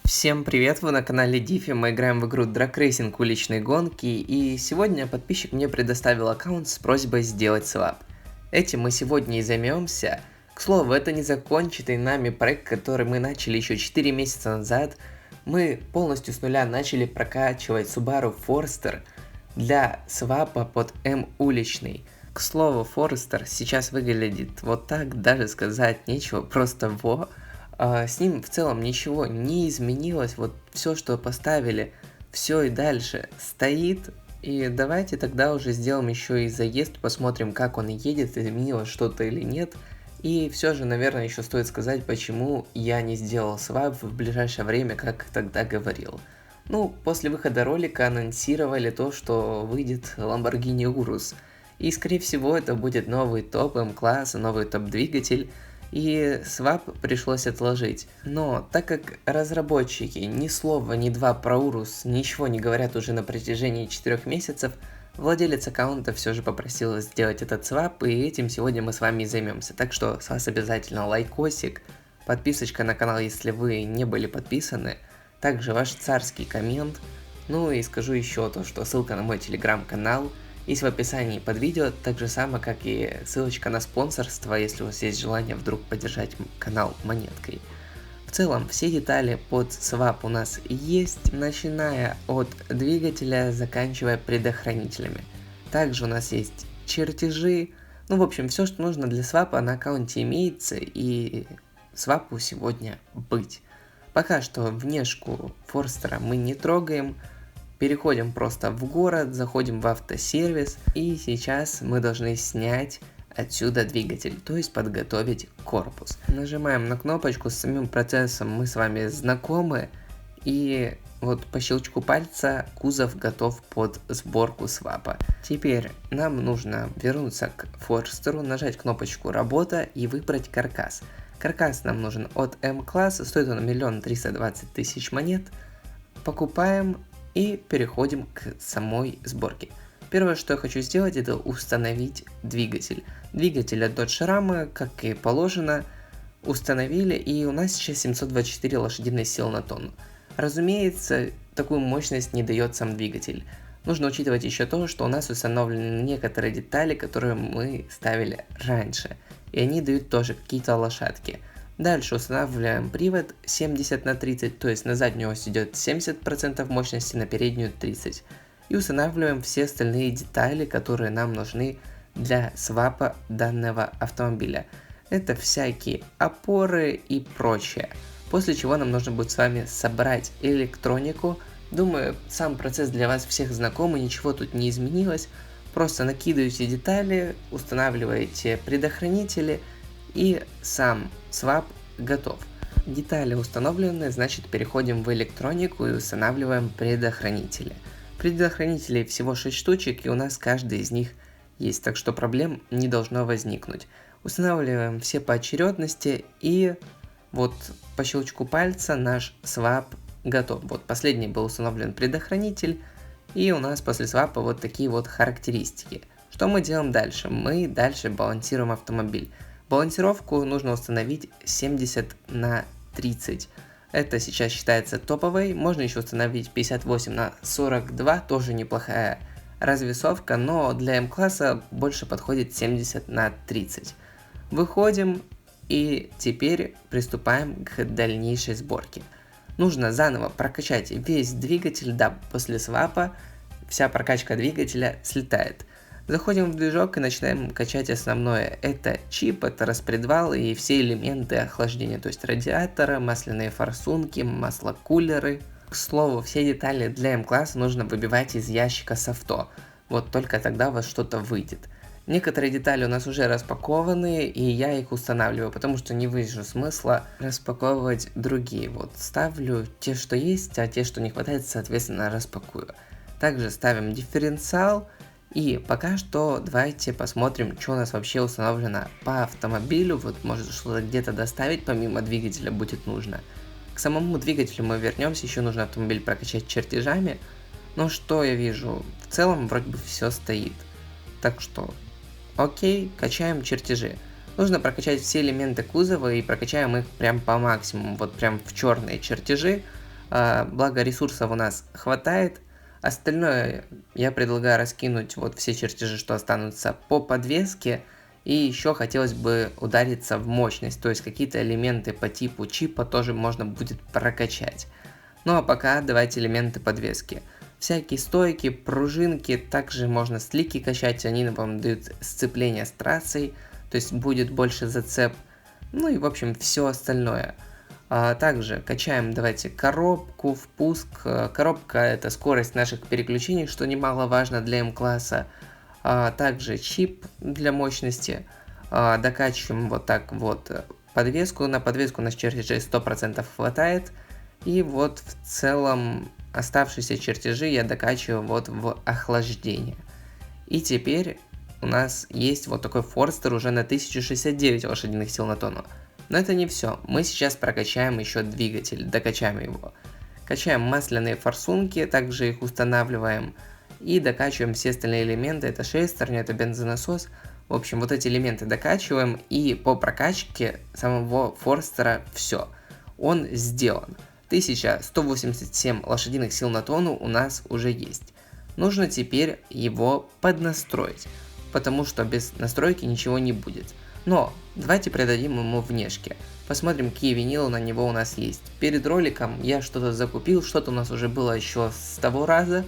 Всем привет, вы на канале Дифи, мы играем в игру Drag Racing уличные гонки, и сегодня подписчик мне предоставил аккаунт с просьбой сделать свап. Этим мы сегодня и займемся. К слову, это незаконченный нами проект, который мы начали еще 4 месяца назад. Мы полностью с нуля начали прокачивать Subaru Forester для свапа под М уличный. К слову, Forester сейчас выглядит вот так, даже сказать нечего, просто во. С ним в целом ничего не изменилось, вот все, что поставили, все и дальше стоит. И давайте тогда уже сделаем еще и заезд, посмотрим, как он едет, изменилось что-то или нет. И все же, наверное, еще стоит сказать, почему я не сделал свап в ближайшее время, как тогда говорил. Ну, после выхода ролика анонсировали то, что выйдет Lamborghini Urus. И, скорее всего, это будет новый топ М-класса, новый топ-двигатель. И свап пришлось отложить. Но так как разработчики ни слова, ни два про Урус ничего не говорят уже на протяжении 4 месяцев, владелец аккаунта все же попросил сделать этот свап, и этим сегодня мы с вами и займемся. Так что с вас обязательно лайкосик, подписочка на канал, если вы не были подписаны, также ваш царский коммент. Ну и скажу еще то, что ссылка на мой телеграм-канал есть в описании под видео, так же самое, как и ссылочка на спонсорство, если у вас есть желание вдруг поддержать канал монеткой. В целом, все детали под свап у нас есть, начиная от двигателя, заканчивая предохранителями. Также у нас есть чертежи, ну в общем, все, что нужно для свапа на аккаунте имеется, и свапу сегодня быть. Пока что внешку Форстера мы не трогаем. Переходим просто в город, заходим в автосервис, и сейчас мы должны снять отсюда двигатель, то есть подготовить корпус. Нажимаем на кнопочку, с самим процессом мы с вами знакомы, и вот по щелчку пальца кузов готов под сборку свапа. Теперь нам нужно вернуться к Форстеру, нажать кнопочку «Работа» и выбрать каркас. Каркас нам нужен от М-класса, стоит он 1 320 000 монет. Покупаем и переходим к самой сборке. Первое, что я хочу сделать, это установить двигатель. Двигатель от Dodge Ram, как и положено, установили, и у нас сейчас 724 лошадиные силы на тонну. Разумеется, такую мощность не дает сам двигатель. Нужно учитывать еще то, что у нас установлены некоторые детали, которые мы ставили раньше, и они дают тоже какие-то лошадки. Дальше устанавливаем привод 70/30, то есть на заднюю ось идет 70% мощности, на переднюю 30%. И устанавливаем все остальные детали, которые нам нужны для свапа данного автомобиля. Это всякие опоры и прочее. После чего нам нужно будет с вами собрать электронику. Думаю, сам процесс для вас всех знакомый, ничего тут не изменилось. Просто накидываете детали, устанавливаете предохранители, и сам свап готов. Детали установлены, значит переходим в электронику и устанавливаем предохранители. Предохранителей всего 6 штучек, и у нас каждый из них есть, так что проблем не должно возникнуть. Устанавливаем все по очередности, и вот по щелчку пальца наш свап готов. Вот последний был установлен предохранитель, и у нас после свапа вот такие вот характеристики. Что мы делаем дальше? Мы дальше балансируем автомобиль. Балансировку нужно установить 70/30. Это сейчас считается топовой. Можно еще установить 58/42, тоже неплохая развесовка, но для М-класса больше подходит 70/30. Выходим и теперь приступаем к дальнейшей сборке. Нужно заново прокачать весь двигатель, да, после свапа вся прокачка двигателя слетает. Заходим в движок и начинаем качать основное. Это чип, это распредвал и все элементы охлаждения, то есть радиатора, масляные форсунки, маслокулеры. К слову, все детали для М-класса нужно выбивать из ящика с авто. Вот только тогда у вас что-то выйдет. Некоторые детали у нас уже распакованы, и я их устанавливаю, потому что не вижу смысла распаковывать другие. Вот ставлю те, что есть, а те, что не хватает, соответственно, распакую. Также ставим дифференциал. И пока что давайте посмотрим, что у нас вообще установлено по автомобилю. Вот может что-то где-то доставить, помимо двигателя будет нужно. К самому двигателю мы вернемся, еще нужно автомобиль прокачать чертежами. Но что я вижу? В целом вроде бы все стоит. Так что, окей, качаем чертежи. Нужно прокачать все элементы кузова и прокачаем их прям по максимуму, вот прям в черные чертежи. Благо ресурсов у нас хватает. Остальное я предлагаю раскинуть вот все чертежи, что останутся по подвеске. И еще хотелось бы удариться в мощность, то есть какие-то элементы по типу чипа тоже можно будет прокачать. Ну а пока давайте элементы подвески. Всякие стойки, пружинки, также можно слики качать, они вам дают сцепление с трассой, то есть будет больше зацеп. Ну и в общем все остальное. Также качаем, давайте, коробку, впуск. Коробка — это скорость наших переключений, что немаловажно для М-класса. Также чип для мощности. Докачиваем вот так вот подвеску. На подвеску на чертежей 100% хватает. И вот в целом оставшиеся чертежи я докачиваю вот в охлаждение. И теперь у нас есть вот такой Форстер уже на 1069 лошадиных сил на тонну. Но это не все. Мы сейчас прокачаем еще двигатель, докачаем его. Качаем масляные форсунки, также их устанавливаем. И докачиваем все остальные элементы. Это шестерня, это бензонасос. В общем, вот эти элементы докачиваем. И по прокачке самого Форстера все. Он сделан. 1187 лошадиных сил на тонну у нас уже есть. Нужно теперь его поднастроить. Потому что без настройки ничего не будет. Но давайте придадим ему внешки. Посмотрим, какие винилы на него у нас есть. Перед роликом я что-то закупил, что-то у нас уже было еще с того раза.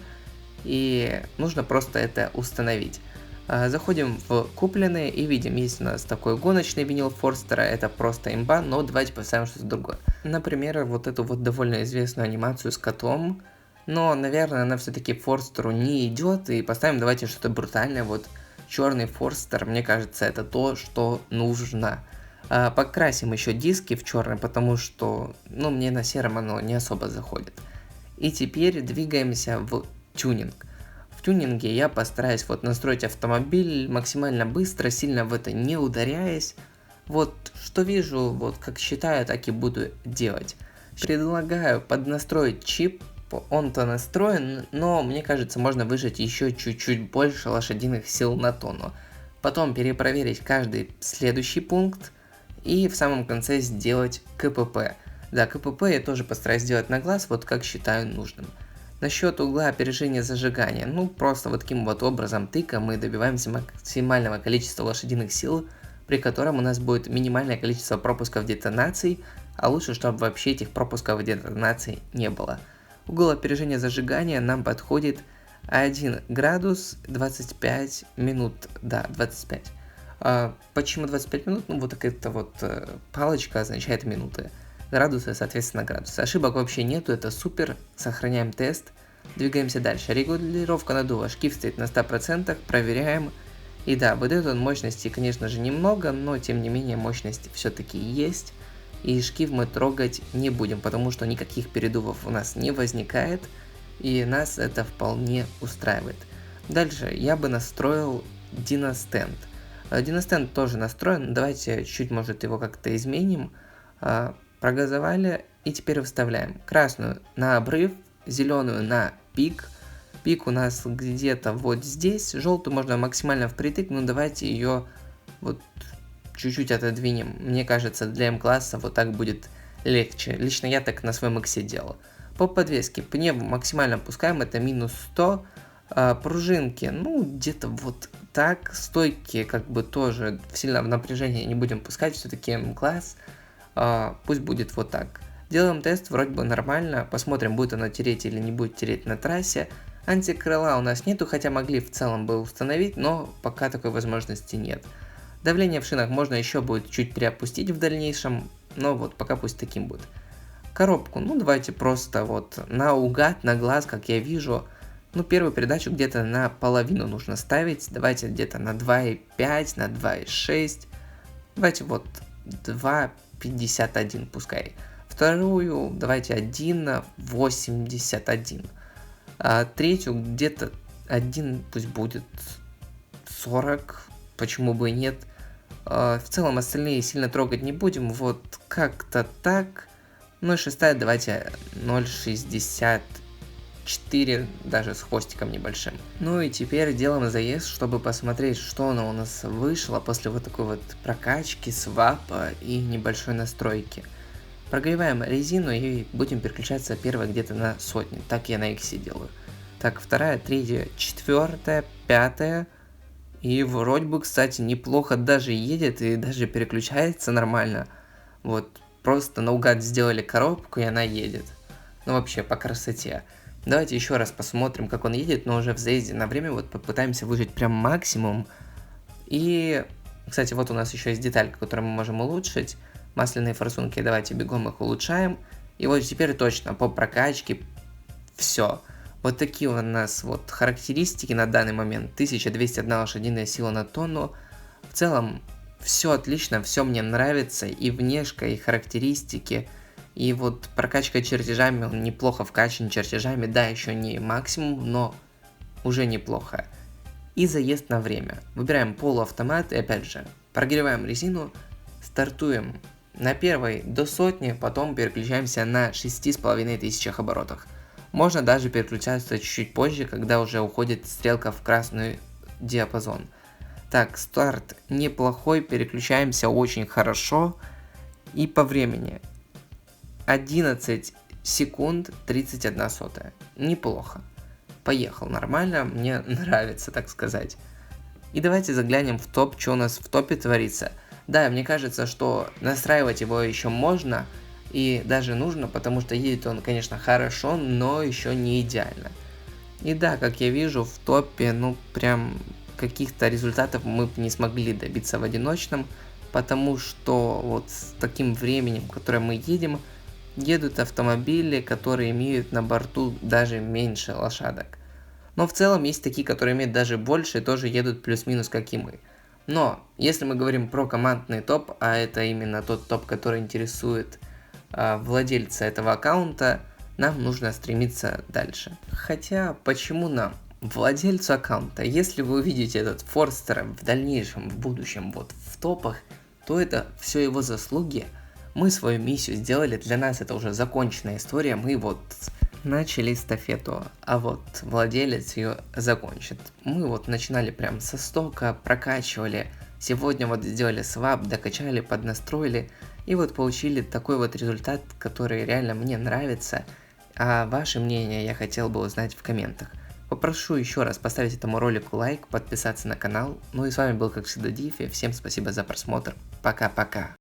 И нужно просто это установить. Заходим в купленные и видим, есть у нас такой гоночный винил Форстера, это просто имба, но давайте поставим что-то другое. Например, вот эту вот довольно известную анимацию с котом. Но, наверное, она все-таки Форстеру не идет, и поставим давайте что-то брутальное, вот. Черный Форстер, мне кажется, это то, что нужно. Покрасим еще диски в черный, потому что, ну, мне на сером оно не особо заходит. И теперь двигаемся в тюнинг. В тюнинге я постараюсь вот настроить автомобиль максимально быстро, сильно в это не ударяясь. Вот что вижу, вот как считаю, так и буду делать. Предлагаю поднастроить чип. Он-то настроен, но мне кажется, можно выжать еще чуть-чуть больше лошадиных сил на тонну. Потом перепроверить каждый следующий пункт и в самом конце сделать КПП. Да, КПП я тоже постараюсь сделать на глаз, вот как считаю нужным. Насчет угла опережения зажигания, ну просто вот таким вот образом тыка мы добиваемся максимального количества лошадиных сил, при котором у нас будет минимальное количество пропусков детонаций, а лучше, чтобы вообще этих пропусков детонаций не было. Угол опережения зажигания нам подходит 1 градус 25 минут, да, 25. Почему 25 минут? Ну, вот эта вот палочка означает минуты. Градусы, соответственно, градусы. Ошибок вообще нету, это супер. Сохраняем тест. Двигаемся дальше. Регулировка наддува. Шкив стоит на 100%. Проверяем. И да, выдает он мощности, конечно же, немного, но тем не менее мощность все-таки есть. И шкив мы трогать не будем, потому что никаких передувов у нас не возникает, и нас это вполне устраивает. Дальше я бы настроил диностенд. Диностенд тоже настроен, давайте чуть может его как-то изменим. Прогазовали и теперь вставляем красную на обрыв, зеленую на пик. Пик у нас где-то вот здесь, желтую можно максимально впритык, но давайте ее вот чуть-чуть отодвинем. Мне кажется, для М-класса вот так будет легче. Лично я так на своем иксе делал. По подвеске по небу максимально опускаем, это минус 100. Пружинки, ну где-то вот так. Стойки как бы тоже сильно в напряжение не будем пускать, все-таки М-класс. Пусть будет вот так. Делаем тест, вроде бы нормально. Посмотрим, будет оно тереть или не будет тереть на трассе. Антикрыла у нас нету, хотя могли в целом бы установить, но пока такой возможности нет. Давление в шинах можно еще будет чуть приопустить в дальнейшем, но вот пока пусть таким будет. Коробку, ну давайте просто вот наугад, на глаз, как я вижу. Ну первую передачу где-то на половину нужно ставить, давайте где-то на 2,5, на 2,6. Давайте вот 2,51 пускай. Вторую давайте 1,81. Третью где-то 1, пусть будет 40. Почему бы и нет. В целом остальные сильно трогать не будем. Вот как-то так. Ну и шестая давайте 0,64, даже с хвостиком небольшим. Ну и теперь делаем заезд, чтобы посмотреть, что оно у нас вышло после вот такой вот прокачки, свапа и небольшой настройки. Прогреваем резину и будем переключаться первой где-то на сотни. Так я на X делаю. Так, вторая, третья, четвертая, пятая. И вроде бы, кстати, неплохо даже едет и даже переключается нормально. Вот, просто наугад сделали коробку и она едет. Ну вообще, по красоте. Давайте еще раз посмотрим, как он едет, но уже в заезде на время вот попытаемся выжать прям максимум. И, кстати, вот у нас еще есть деталька, которую мы можем улучшить. Масляные форсунки, давайте бегом их улучшаем. И вот теперь точно по прокачке все. Вот такие у нас вот характеристики на данный момент. 1201 лошадиная сила на тонну. В целом все отлично, все мне нравится. И внешка, и характеристики. И вот прокачка чертежами, он неплохо вкачан чертежами. Да, еще не максимум, но уже неплохо. И заезд на время. Выбираем полуавтомат и опять же прогреваем резину. Стартуем на первой до сотни, потом переключаемся на 6500 оборотах. Можно даже переключаться чуть-чуть позже, когда уже уходит стрелка в красный диапазон. Так, старт неплохой, переключаемся очень хорошо. И по времени 11 секунд 31 сотая. Неплохо. Поехал нормально, мне нравится, так сказать. И давайте заглянем в топ, что у нас в топе творится. Да, мне кажется, что настраивать его еще можно и даже нужно, потому что едет он, конечно, хорошо, но еще не идеально. И да, как я вижу, в топе, ну прям каких-то результатов мы бы не смогли добиться в одиночном, потому что вот с таким временем, которое мы едем, едут автомобили, которые имеют на борту даже меньше лошадок. Но в целом есть такие, которые имеют даже больше и тоже едут плюс-минус как и мы. Но если мы говорим про командный топ, а это именно тот топ, который интересует владельца этого аккаунта, нам нужно стремиться дальше. Хотя, почему нам? Владельцу аккаунта, если вы увидите этот Форстер в дальнейшем, в будущем, вот в топах, то это все его заслуги. Мы свою миссию сделали, для нас это уже законченная история, мы вот начали эстафету, а вот владелец ее закончит. Мы вот начинали прям со стока, прокачивали, сегодня вот сделали свап, докачали, поднастроили, и вот получили такой вот результат, который реально мне нравится, а ваше мнение я хотел бы узнать в комментах. Попрошу еще раз поставить этому ролику лайк, подписаться на канал, ну и с вами был как всегда Дифи, всем спасибо за просмотр, пока-пока.